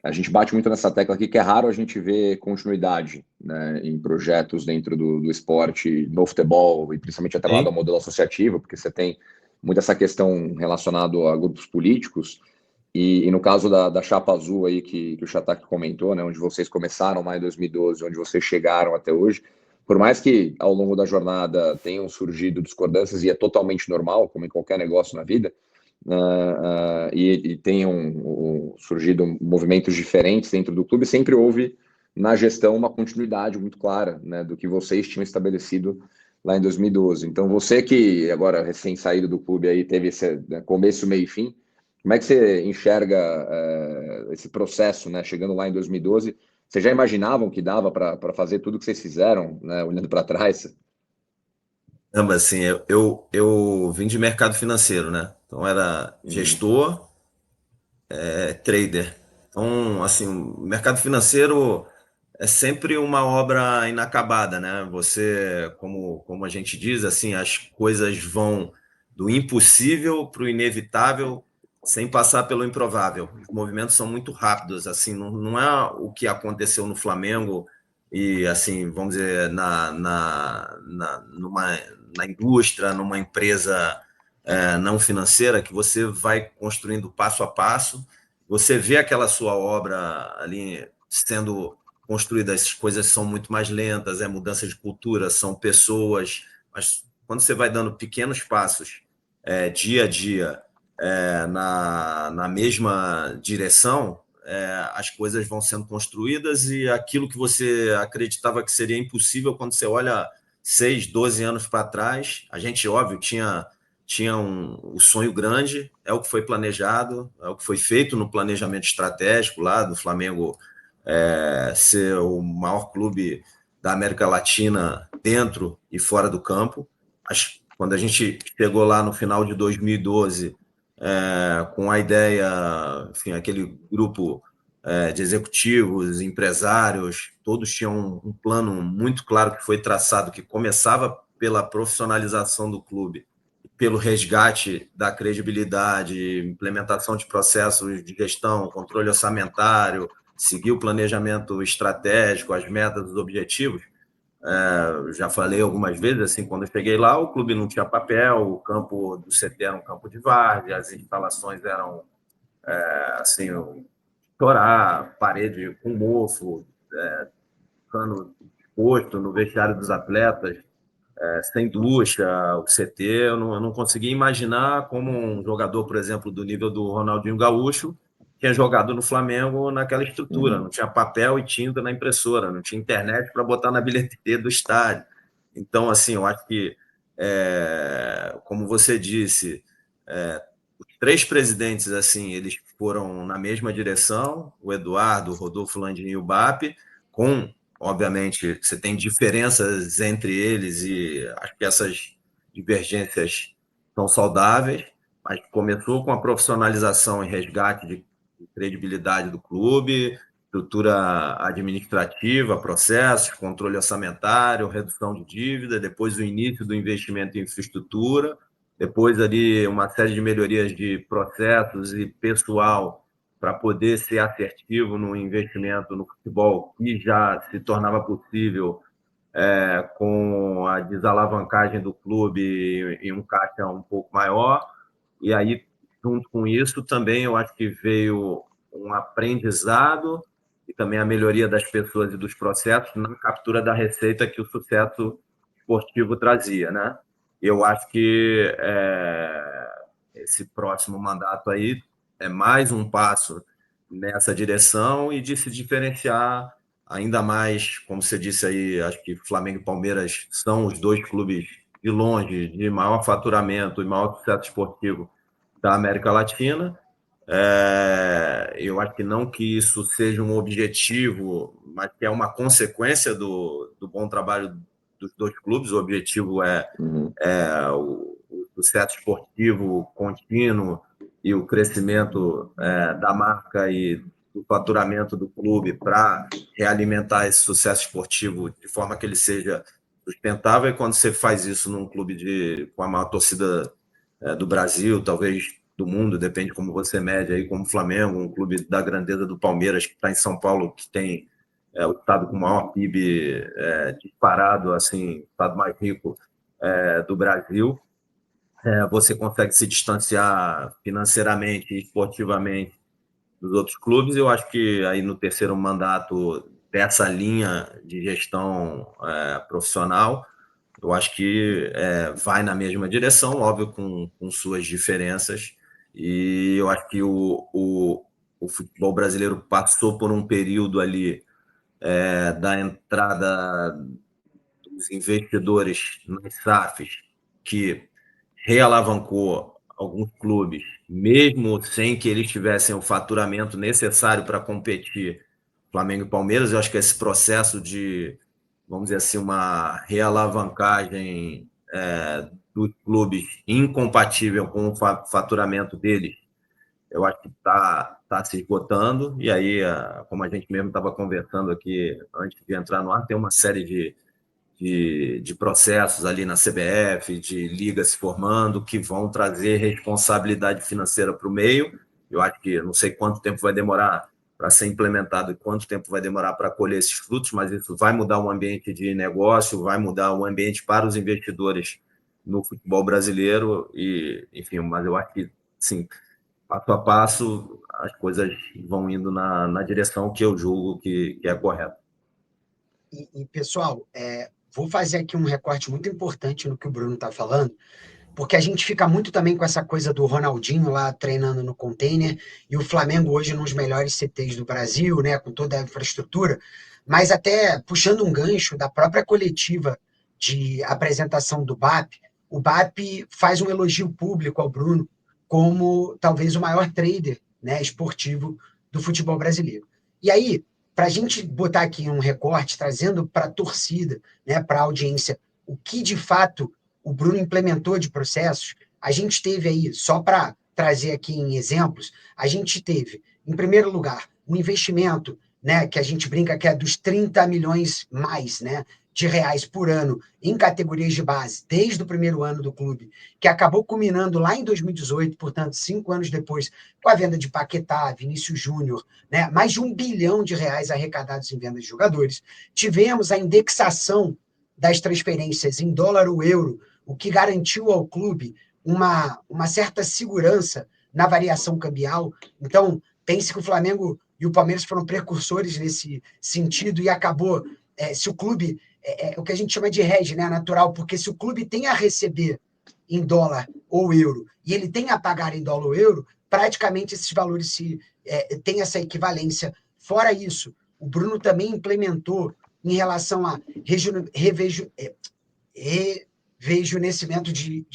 a gente bate muito nessa tecla aqui que é raro a gente ver continuidade, né, em projetos dentro do esporte, no futebol, e principalmente atrelado ao Sim. modelo associativo, porque você tem muito essa questão relacionada a grupos políticos, e no caso da Chapa Azul aí que o Chatak comentou, né, onde vocês começaram lá em 2012, onde vocês chegaram até hoje, por mais que ao longo da jornada tenham surgido discordâncias, e é totalmente normal, como em qualquer negócio na vida, e tenham surgido movimentos diferentes dentro do clube, sempre houve na gestão uma continuidade muito clara, né, do que vocês tinham estabelecido lá em 2012. Então, você que agora recém-saído do clube aí teve esse, né, começo, meio e fim, como é que você enxerga esse processo, né, chegando lá em 2012? Vocês já imaginavam que dava para fazer tudo que vocês fizeram, né, olhando para trás? Não, mas assim, eu vim de mercado financeiro, né? Então era Uhum. gestor, trader. Então, assim, o mercado financeiro é sempre uma obra inacabada, né? Você, como a gente diz, assim, as coisas vão do impossível para o inevitável sem passar pelo improvável. Os movimentos são muito rápidos, assim, não é o que aconteceu no Flamengo e, assim, vamos dizer, na indústria, numa empresa não financeira, que você vai construindo passo a passo, você vê aquela sua obra ali sendo construída, as coisas são muito mais lentas, é mudança de cultura, são pessoas, mas quando você vai dando pequenos passos, dia a dia, na mesma direção, as coisas vão sendo construídas e aquilo que você acreditava que seria impossível, quando você olha 6, 12 anos para trás, a gente, óbvio, tinha o sonho grande, é o que foi planejado, é o que foi feito no planejamento estratégico lá do Flamengo, ser o maior clube da América Latina dentro e fora do campo. Quando a gente chegou lá no final de 2012, com a ideia, enfim, aquele grupo de executivos, empresários, todos tinham um plano muito claro que foi traçado, que começava pela profissionalização do clube, pelo resgate da credibilidade, implementação de processos de gestão, controle orçamentário, seguir o planejamento estratégico, as metas, os objetivos. Já falei algumas vezes, assim, quando eu cheguei lá, o clube não tinha papel, o campo do CT era um campo de várzea, as instalações eram, assim, chorar, parede com mofo, cano exposto no vestiário dos atletas, sem ducha, o CT, eu não conseguia imaginar como um jogador, por exemplo, do nível do Ronaldinho Gaúcho, tinha jogado no Flamengo naquela estrutura, Uhum. não tinha papel e tinta na impressora, não tinha internet para botar na bilheteria do estádio. Então, assim, eu acho que, como você disse, os três presidentes, assim, eles foram na mesma direção, o Eduardo, o Rodolfo Landim e o BAP, com, obviamente, você tem diferenças entre eles e acho que essas divergências são saudáveis, mas começou com a profissionalização e resgate de credibilidade do clube, estrutura administrativa, processos, controle orçamentário, redução de dívida, depois o início do investimento em infraestrutura, depois ali uma série de melhorias de processos e pessoal para poder ser assertivo no investimento no futebol, que já se tornava possível com a desalavancagem do clube e um caixa um pouco maior. E aí, junto com isso, também eu acho que veio um aprendizado e também a melhoria das pessoas e dos processos na captura da receita que o sucesso esportivo trazia, né? Eu acho que esse próximo mandato aí é mais um passo nessa direção e de se diferenciar ainda mais, como você disse aí, acho que Flamengo e Palmeiras são os dois clubes de longe de maior faturamento e maior sucesso esportivo da América Latina. Eu acho que não que isso seja um objetivo, mas que é uma consequência do bom trabalho dos dois clubes. O objetivo Uhum. o sucesso esportivo contínuo e o crescimento da marca e do faturamento do clube para realimentar esse sucesso esportivo de forma que ele seja sustentável. E quando você faz isso num clube com a maior torcida do Brasil, talvez do mundo, depende como você mede, aí, como o Flamengo, um clube da grandeza do Palmeiras, que está em São Paulo, que tem o estado com o maior PIB disparado, assim, o estado mais rico do Brasil. Você consegue se distanciar financeiramente e esportivamente dos outros clubes. Eu acho que aí no terceiro mandato dessa linha de gestão profissional, eu acho que vai na mesma direção, óbvio, com suas diferenças. E eu acho que o futebol brasileiro passou por um período ali da entrada dos investidores nas SAFs, que realavancou alguns clubes, mesmo sem que eles tivessem o faturamento necessário para competir, Flamengo e Palmeiras. Eu acho que esse processo de, vamos dizer assim, uma realavancagem dos clubes incompatível com o faturamento deles, eu acho que está se esgotando. E aí, como a gente mesmo estava conversando aqui antes de entrar no ar, tem uma série de processos ali na CBF, de ligas se formando, que vão trazer responsabilidade financeira para o meio. Eu acho que não sei quanto tempo vai demorar para ser implementado e quanto tempo vai demorar para colher esses frutos, mas isso vai mudar o ambiente de negócio, vai mudar o ambiente para os investidores no futebol brasileiro. E, enfim, mas eu acho que, sim, passo a passo, as coisas vão indo na direção que eu julgo que é correta. Pessoal, vou fazer aqui um recorte muito importante no que o Bruno está falando, porque a gente fica muito também com essa coisa do Ronaldinho lá treinando no container e o Flamengo hoje nos melhores CTs do Brasil, né, com toda a infraestrutura, mas até puxando um gancho da própria coletiva de apresentação do BAP, o BAP faz um elogio público ao Bruno como talvez o maior trader, né, esportivo do futebol brasileiro. E aí, para a gente botar aqui um recorte, trazendo para a torcida, né, para a audiência, o que de fato o Bruno implementou de processos, a gente teve aí, só para trazer aqui em exemplos, a gente teve, em primeiro lugar, um investimento, né, que a gente brinca que é dos 30 milhões mais, né, de reais por ano em categorias de base, desde o primeiro ano do clube, que acabou culminando lá em 2018, portanto, 5 anos depois, com a venda de Paquetá, Vinícius Júnior, né, mais de R$ 1 bilhão arrecadados em vendas de jogadores. Tivemos a indexação das transferências em dólar ou euro, o que garantiu ao clube uma certa segurança na variação cambial. Então, pense que o Flamengo e o Palmeiras foram precursores nesse sentido e acabou, se o clube, o que a gente chama de hedge, né, natural, porque se o clube tem a receber em dólar ou euro e ele tem a pagar em dólar ou euro, praticamente esses valores têm essa equivalência. Fora isso, o Bruno também implementou em relação a rejuvenescimento de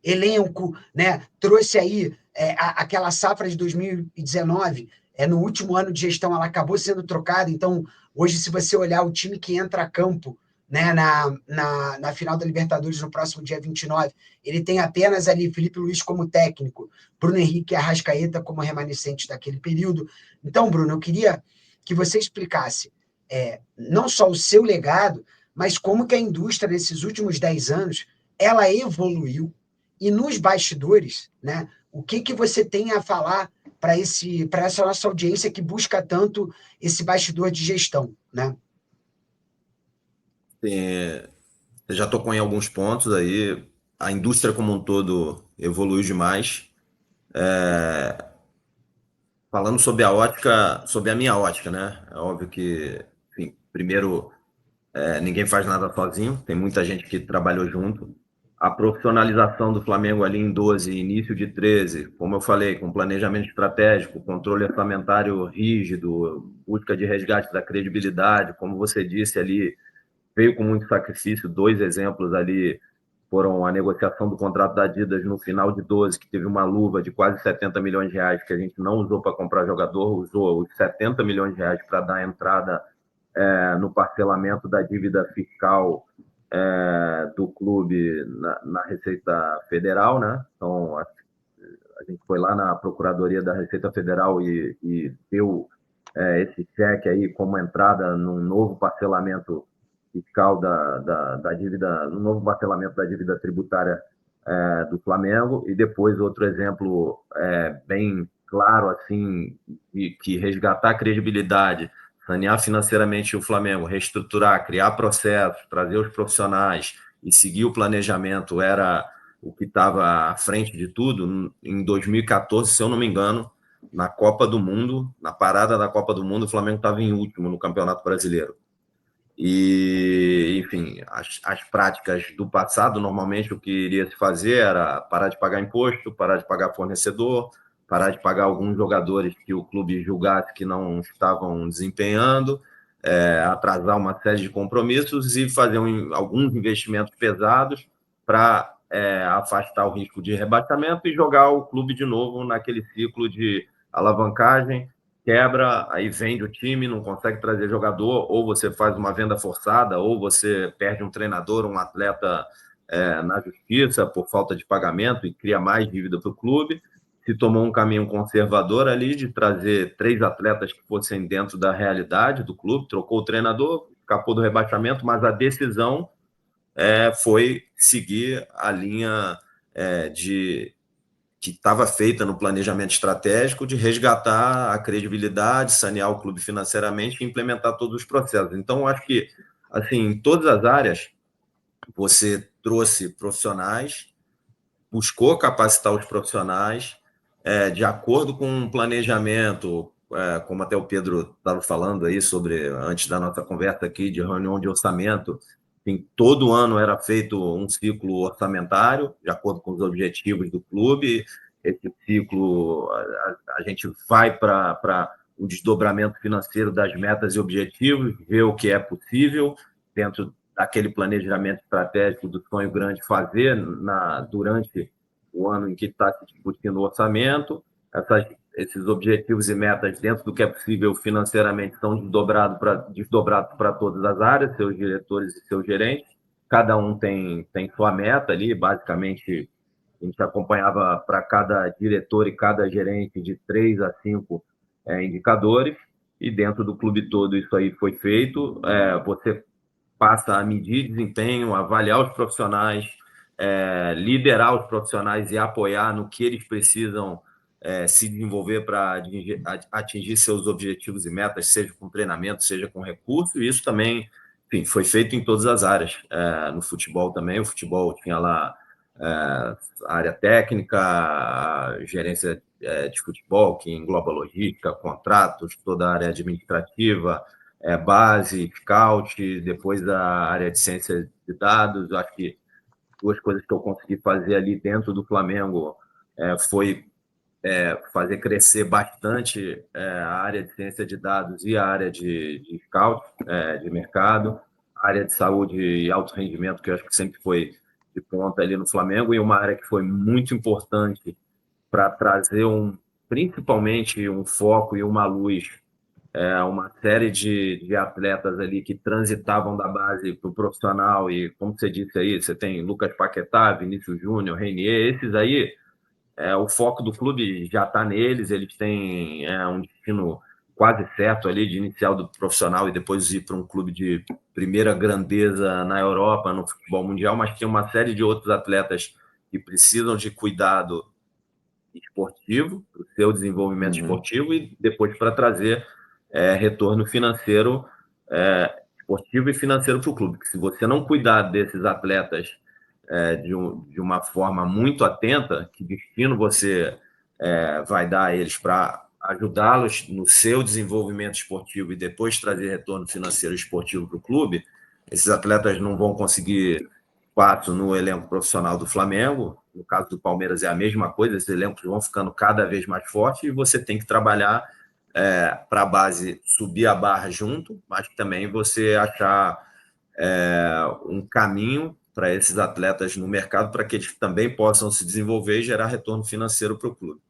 elenco, né? Trouxe aí aquela safra de 2019, no último ano de gestão, ela acabou sendo trocada. Então, hoje, se você olhar o time que entra a campo, né, na final da Libertadores no próximo dia 29, ele tem apenas ali Felipe Luiz como técnico, Bruno Henrique e Arrascaeta como remanescentes daquele período. Então, Bruno, eu queria que você explicasse não só o seu legado, mas como que a indústria, nesses últimos 10 anos, ela evoluiu. E nos bastidores, né, o que você tem a falar para essa nossa audiência que busca tanto esse bastidor de gestão, né? Você já tocou em alguns pontos aí. A indústria como um todo evoluiu demais. Falando sobre a ótica, sobre a minha ótica, né? É óbvio que, enfim, primeiro, ninguém faz nada sozinho, tem muita gente que trabalhou junto. A profissionalização do Flamengo ali em 12, início de 13, como eu falei, com planejamento estratégico, controle orçamentário rígido, busca de resgate da credibilidade, como você disse ali, veio com muito sacrifício. 2 exemplos ali foram a negociação do contrato da Adidas no final de 12, que teve uma luva de quase 70 milhões de reais, que a gente não usou para comprar jogador, usou os 70 milhões de reais para dar entrada no parcelamento da dívida fiscal do clube na Receita Federal, né? Então, a gente foi lá na Procuradoria da Receita Federal e deu esse cheque aí como entrada num novo parcelamento fiscal da dívida, no novo parcelamento da dívida tributária do Flamengo. E depois outro exemplo bem claro, assim, que resgatar a credibilidade, sanear financeiramente o Flamengo, reestruturar, criar processos, trazer os profissionais e seguir o planejamento era o que estava à frente de tudo. Em 2014, se eu não me engano, na Copa do Mundo, na parada da Copa do Mundo, o Flamengo estava em último no Campeonato Brasileiro. E, enfim, as práticas do passado, normalmente o que iria se fazer era parar de pagar imposto, parar de pagar fornecedor, parar de pagar alguns jogadores que o clube julgasse que não estavam desempenhando, atrasar uma série de compromissos e fazer alguns investimentos pesados para afastar o risco de rebaixamento e jogar o clube de novo naquele ciclo de alavancagem, quebra, aí vende o time, não consegue trazer jogador, ou você faz uma venda forçada, ou você perde um treinador, um atleta na justiça por falta de pagamento e cria mais dívida para o clube. Se tomou um caminho conservador ali de trazer 3 atletas que fossem dentro da realidade do clube, trocou o treinador, escapou do rebaixamento, mas a decisão foi seguir a linha que estava feita no planejamento estratégico de resgatar a credibilidade, sanear o clube financeiramente e implementar todos os processos. Então, acho que, assim, em todas as áreas, você trouxe profissionais, buscou capacitar os profissionais de acordo com um planejamento, como até o Pedro estava falando aí sobre, antes da nossa conversa aqui, de reunião de orçamento. Enfim, todo ano era feito um ciclo orçamentário, de acordo com os objetivos do clube. Esse ciclo, a gente vai para o desdobramento financeiro das metas e objetivos, ver o que é possível dentro daquele planejamento estratégico do sonho grande fazer durante o ano em que está se discutindo o orçamento. Esses objetivos e metas, dentro do que é possível financeiramente, são desdobrados para todas as áreas, seus diretores e seus gerentes. Cada um tem sua meta ali, basicamente, a gente acompanhava para cada diretor e cada gerente de 3 a 5 indicadores, e dentro do clube todo isso aí foi feito. Você passa a medir desempenho, avaliar os profissionais, liderar os profissionais e apoiar no que eles precisam se desenvolver para atingir seus objetivos e metas, seja com treinamento, seja com recurso. E isso também, enfim, foi feito em todas as áreas. No futebol também, o futebol tinha lá a área técnica, a gerência de futebol, que engloba logística, contratos, toda a área administrativa, base, scout, depois a área de ciência de dados. Acho que 2 coisas que eu consegui fazer ali dentro do Flamengo foi fazer crescer bastante a área de ciência de dados e a área de scout, de mercado, a área de saúde e alto rendimento, que eu acho que sempre foi de ponta ali no Flamengo, e uma área que foi muito importante para trazer principalmente um foco e uma luz, uma série de atletas ali que transitavam da base para o profissional. E, como você disse aí, você tem Lucas Paquetá, Vinícius Júnior, Reinier, esses aí, o foco do clube já está neles, eles têm um destino quase certo ali de inicial do profissional e depois ir para um clube de primeira grandeza na Europa, no futebol mundial, mas tem uma série de outros atletas que precisam de cuidado esportivo, para o seu desenvolvimento esportivo, e depois para trazer retorno financeiro, esportivo e financeiro para o clube. Porque se você não cuidar desses atletas de uma forma muito atenta, que destino você vai dar a eles para ajudá-los no seu desenvolvimento esportivo e depois trazer retorno financeiro esportivo para o clube, esses atletas não vão conseguir espaço no elenco profissional do Flamengo. No caso do Palmeiras é a mesma coisa, esses elencos vão ficando cada vez mais fortes e você tem que trabalhar para a base subir a barra junto, mas também você achar um caminho para esses atletas no mercado para que eles também possam se desenvolver e gerar retorno financeiro para o clube.